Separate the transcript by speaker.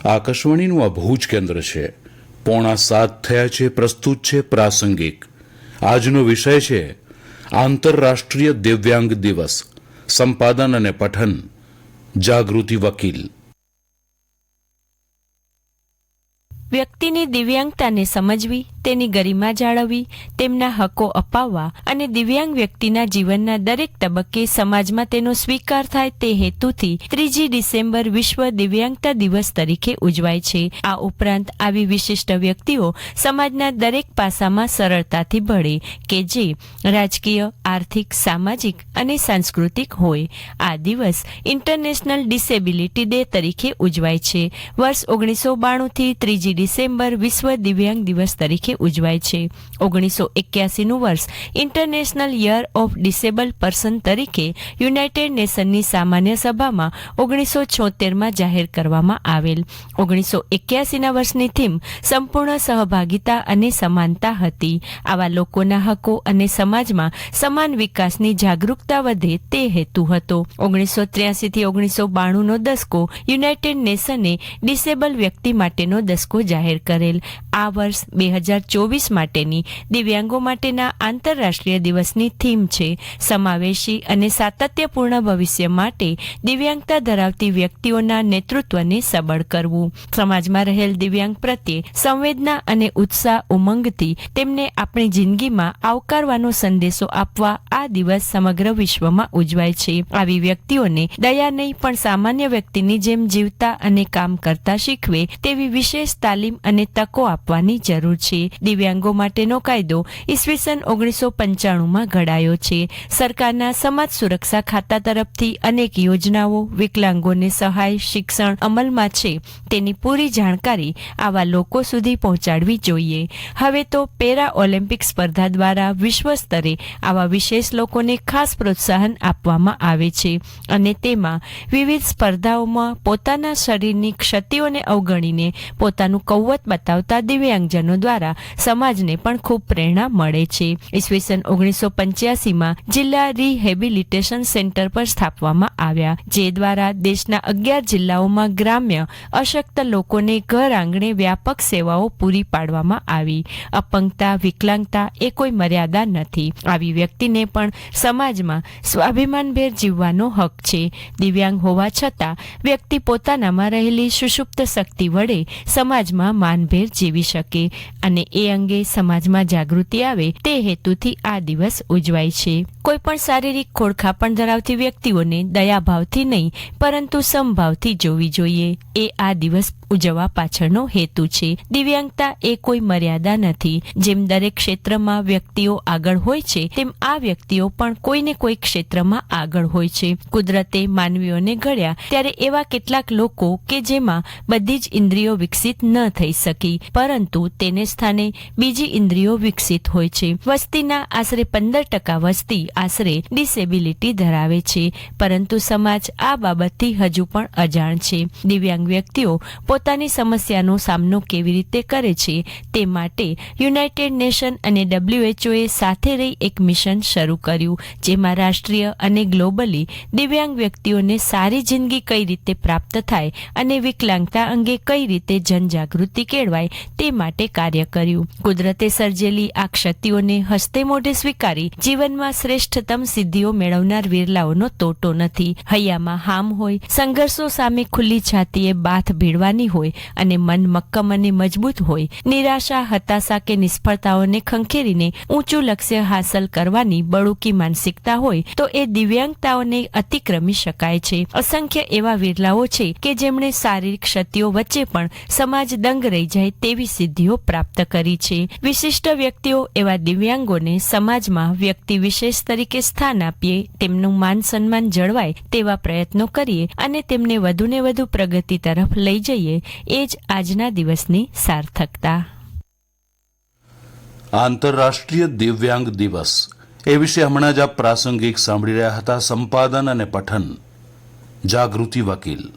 Speaker 1: આકાશવાણીનું આ ભુજ કેન્દ્ર છે. 6:45 થયા છે. પ્રસ્તુત છે પ્રાસંગિક. આજનો વિષય છે આંતરરાષ્ટ્રીય દિવ્યાંગ દિવસ. સંપાદન અને પઠન જાગૃતિ વકીલ.
Speaker 2: વ્યક્તિની દિવ્યાંગતાને સમજવી, તેની ગરિમા જાળવવી, તેમના હકો અપાવવા અને દિવ્યાંગ વ્યક્તિના જીવનના દરેક તબક્કે સમાજમાં તેનો સ્વીકાર થાય તે હેતુથી 3 ડિસેમ્બર વિશ્વ દિવ્યાંગતા દિવસ તરીકે ઉજવાય છે. આ ઉપરાંત આવી વિશિષ્ટ વ્યક્તિઓ સમાજના દરેક પાસામાં સરળતાથી ભળે કે જે રાજકીય, આર્થિક, સામાજિક અને સાંસ્કૃતિક હોય. આ દિવસ ઇન્ટરનેશનલ ડિસેબિલિટી ડે તરીકે ઉજવાય છે. વર્ષ 1992 થી 3 ડિસેમ્બર વિશ્વ દિવ્યાંગ દિવસ તરીકે ઉજવાય છે. 1981નું વર્ષ international year of disable person તરીકે યુનાઇટેડ નેશનની સામાન્ય સભામાં 1976માં જાહેર કરવામાં આવેલ. 1981ના વર્ષની થીમ સંપૂર્ણ સહભાગિતા અને સમાનતા હતી. આવા લોકોના હકો અને સમાજમાં સમાન વિકાસની જાગૃતતા વધે તે હેતુ હતો. 1983 થી 1992નો દસકો યુનાઇટેડ નેશને ડિસેબલ વ્યક્તિ માટેનો દસકો જાહેર કરેલ. આ વર્ષ 2024 માટેની દિવ્યાંગો માટેના આંતરરાષ્ટ્રીય દિવસની થીમ છે સમાવેશી અને સાતત્યપૂર્ણ ભવિષ્ય માટે દિવ્યાંગતા ધરાવતી વ્યક્તિઓના નેતૃત્વને સબળ કરવું. સમાજમાં રહેલ દિવ્યાંગ પ્રત્યે સંવેદના અને ઉત્સાહ ઉમંગથી તેમને આપણી જિંદગીમાં આવકારવાનો સંદેશો આપવા આ દિવસ સમગ્ર વિશ્વમાં ઉજવાય છે. આવી વ્યક્તિઓને દયા નહીં પણ સામાન્ય વ્યક્તિની જેમ જીવતા અને કામ કરતા શીખવે તેવી વિશેષ તાલીમ અને તકો આપવાની જરૂર છે. દિવ્યાંગો માટેનો કાયદો ઈસવીસન 1995માં ઘડાયો છે. સરકારના સમાજ સુરક્ષા ખાતા તરફથી અનેક યોજનાઓ વિકલાંગોને સહાય, શિક્ષણ અમલમાં છે તેની પૂરી જાણકારી આવા લોકો સુધી પહોંચાડવી જોઈએ. હવે તો પેરા ઓલિમ્પિક સ્પર્ધા દ્વારા વિશ્વ સ્તરે આવા વિશેષ લોકોને ખાસ પ્રોત્સાહન આપવામાં આવે છે અને તેમાં વિવિધ સ્પર્ધાઓમાં પોતાના શરીરની ક્ષતિઓને અવગણીને પોતાનું કૌવત બતાવતા દિવ્યાંગજનો દ્વારા સમાજને પણ ખૂબ પ્રેરણા મળે છે. ઈસવીસન 1985માં જિલ્લા રિહેબિલિટેશન સેન્ટર પર સ્થાપવામાં આવ્યા જે દ્વારા દેશના 11 જિલ્લાઓમાં ગ્રામ્ય અશક્ત લોકોને ઘર આંગણે વ્યાપક સેવાઓ પૂરી પાડવામાં આવી. અપંગતા, વિકલાંગતા એ કોઈ મર્યાદા નથી. આવી વ્યક્તિને પણ સમાજમાં સ્વાભિમાનભેર જીવવાનો હક છે. દિવ્યાંગ હોવા છતાં વ્યક્તિ પોતાનામાં રહેલી સુષુપ્ત શક્તિ વડે સમાજમાં માનભેર જીવી શકે અને એ અંગે સમાજમાં જાગૃતિ આવે તે હેતુથી આ દિવસ ઉજવાય છે. કોઈ પણ શારીરિક ખોડખાપણ ધરાવતી વ્યક્તિઓને દયાભાવથી નહીં પરંતુ સમભાવથી જોવી જોઈએ. એ આ દિવસ ઉજવવા પાછળનો હેતુ છે. દિવ્યાંગતા એ કોઈ મર્યાદા નથી. જેમ દરેક ક્ષેત્રમાં વ્યક્તિઓ આગળ હોય છે તેમ આ વ્યક્તિઓ પણ કોઈને કોઈ ક્ષેત્રમાં આગળ હોય છે. કુદરતે માનવીઓને ઘડ્યા ત્યારે એવા કેટલાક લોકો કે જેમાં બધી જ ઇન્દ્રિયો વિકસિત ન થઈ શકી પરંતુ તેને સ્થાને બીજી ઇન્દ્રિયો વિકસિત હોય છે. વસ્તીના આશરે 15% વસ્તી આશરે ડિસેબિલિટી ધરાવે છે પરંતુ સમાજ આ બાબતથી હજુ પણ અજાણ છે. દિવ્યાંગ વ્યક્તિઓ પોતાની સમસ્યાનો સામનો કેવી રીતે કરે છે તે માટે યુનાઇટેડ નેશન અને WHOએ સાથે રહી એક મિશન શરૂ કર્યું જેમાં રાષ્ટ્રીય અને ગ્લોબલી દિવ્યાંગ વ્યક્તિઓને સારી જિંદગી કઈ રીતે પ્રાપ્ત થાય અને વિકલાંગતા અંગે કઈ રીતે જનજાગૃતિ કેળવાય તે માટે કાર્ય કર્યું. કુદરતે સર્જેલી આ ક્ષતિઓને હસ્તે મોઢે સ્વીકારી જીવનમાં શ્રેષ્ઠતમ સિદ્ધિઓ મેળવનાર વિરલાઓનો તોટો નથી. હૈયામાં હામ હોય, સંઘર્ષો સામે ખુલ્લી છાતીએ બાથ ભીડવાની હોય અને મન મક્કમ અને મજબૂત હોય, નિરાશા, હતાશા કે નિષ્ફળતાઓને ખંખેરીને ઊંચું લક્ષ્ય હાંસલ કરવાની બળુકી માનસિકતા હોય તો એ દિવ્યાંગતાઓને અતિક્રમી શકાય છે. અસંખ્ય એવા વિરલાઓ છે કે જેમણે શારીરિક ક્ષતિઓ વચ્ચે પણ સમાજ દંગ રહી જાય તેવી સિદ્ધિઓ પ્રાપ્ત કરી છે. વિશિષ્ટ વ્યક્તિઓ એવા દિવ્યાંગોને સમાજમાં વ્યક્તિ વિશેષ તરીકે સ્થાન આપીએ, તેમનું માન સન્માન જળવાય તેવા પ્રયત્નો કરીએ અને તેમને વધુને વધુ પ્રગતિ તરફ લઈ જઈએ એ જ આજના દિવસની સાર્થકતા.
Speaker 1: આંતરરાષ્ટ્રીય દિવ્યાંગ દિવસ એ વિશે હમણાં જ આપ પ્રાસંગિક સાંભળી રહ્યા હતા. સંપાદન અને પઠન જાગૃતિ વકીલ.